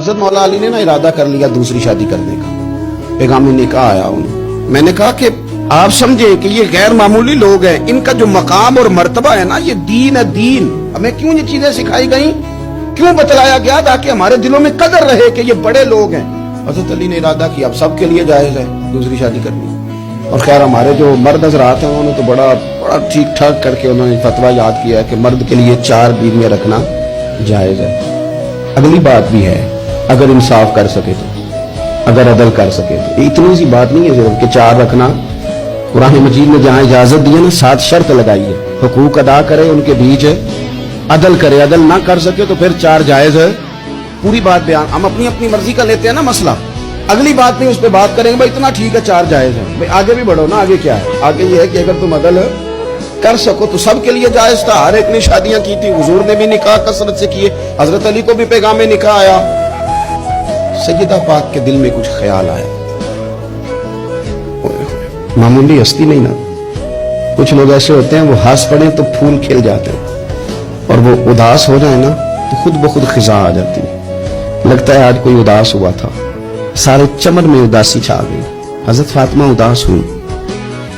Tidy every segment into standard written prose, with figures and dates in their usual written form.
हज़रत मौला अली ने ना इरादा कर लिया दूसरी शादी करने का। पैगाम निकाह आया उन्हें। मैंने कहा कि आप समझे कि ये गैर मामूली लोग हैं, इनका जो मकाम और मर्तबा है ना, ये दीन है दीन। हमें क्यों ये चीजें सिखाई गई, क्यों बतलाया गया, ताकि हमारे दिलों में कदर रहे कि ये बड़े लोग हैं। हज़रत अली ने इरादा किया अब सबके लिए जायज है दूसरी शादी करनी। और खैर हमारे जो मर्द हज़रात हैं उन्होंने तो बड़ा ठीक ठाक करके उन्होंने फतवा याद किया है कि मर्द के लिए 4 बीवियां रखना जायज है। अगली बात भी है, अगर इंसाफ कर सके तो, अगर अदल कर सके तो। इतनी सी बात नहीं है सिर्फ कि 4 रखना। कुरान मजीद ने जहां इजाजत दी है ना, 7 शर्त लगाई है। हुकूक अदा करे, उनके बीच अदल करे, अदल ना कर सके तो फिर 4 जायज है। पूरी बात बयान, हम अपनी अपनी मर्जी का लेते हैं ना मसला, अगली बात नहीं उस पर बात करेंगे भाई इतना ठीक है 4 जायज है। भाई आगे भी बढ़ो ना, आगे क्या है, आगे ये है कि अगर तुम अदल कर सको तो सबके लिए जायज था। हर एक ने शादियां की थी, हुजूर ने भी निकाह कसरत से किए, हजरत अली को भी पैगाम निकाह आया। सैयदा पाक के दिल में कुछ ख्याल आया, मामूली हस्ती नहीं ना, कुछ लोग ऐसे होते हैं वो हंस पड़े तो फूल खिल जाते हैं, और वो उदास हो जाए ना तो खुद ब खुद खिजा आ जाती है। लगता है आज कोई उदास हुआ था, सारे चमन में उदासी छा गई। हजरत फातिमा उदास हुई,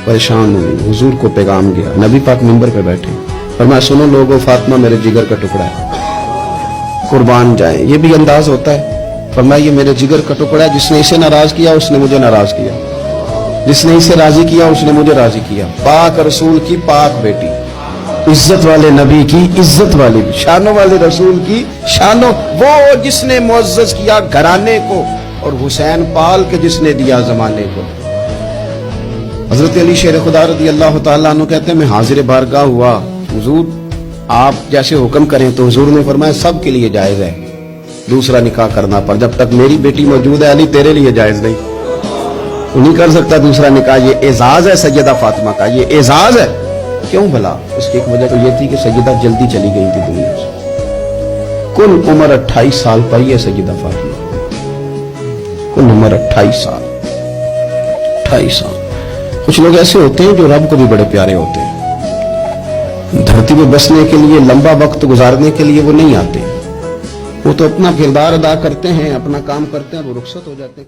परेशान हुई, हुजूर को पैगाम गया। नबी पाक मिंबर पे बैठे और मैं सुनो लोगों, फातिमा मेरे जिगर का टुकड़ा है, कुर्बान जाए। ये भी अंदाज होता है, फरमाया ये मेरे जिगर का टुकड़ा है, जिसने इसे नाराज किया उसने मुझे नाराज किया, जिसने इसे राजी किया उसने मुझे राजी किया। पाक रसूल की पाक बेटी, इज्जत वाले नबी की इज्जत वाली, शानों वाले रसूल की शानों, वो जिसने मुअज्जज किया घराने को, और हुसैन पाल के जिसने दिया जमाने को। हजरत अली शेर खुदा रज़ी अल्लाह तआला अन्हु कहते हैं मैं हाजिर बारगाह हुआ, हुजूर आप जैसे हुक्म करें। तो हुजूर ने फरमाया सब के लिए जायज है दूसरा निकाह करना, पर जब तक मेरी बेटी मौजूद है अली तेरे लिए जायज नहीं, तू नहीं कर सकता दूसरा निकाह। ये एजाज है सैयदा फातिमा का, ये एजाज है। क्यों भला? उसकी एक वजह तो ये थी कि सैयदा जल्दी चली गई थी दुनिया से। कुल उम्र 28 साल पर ही है सैयदा फातिमा, कुल उम्र 28 साल। 28 साल। कुछ लोग ऐसे होते हैं जो रब को भी बड़े प्यारे होते हैं, धरती में बसने के लिए, लंबा वक्त गुजारने के लिए वो नहीं आते, वो तो अपना किरदार अदा करते हैं, अपना काम करते हैं, वो रुखसत हो जाते हैं।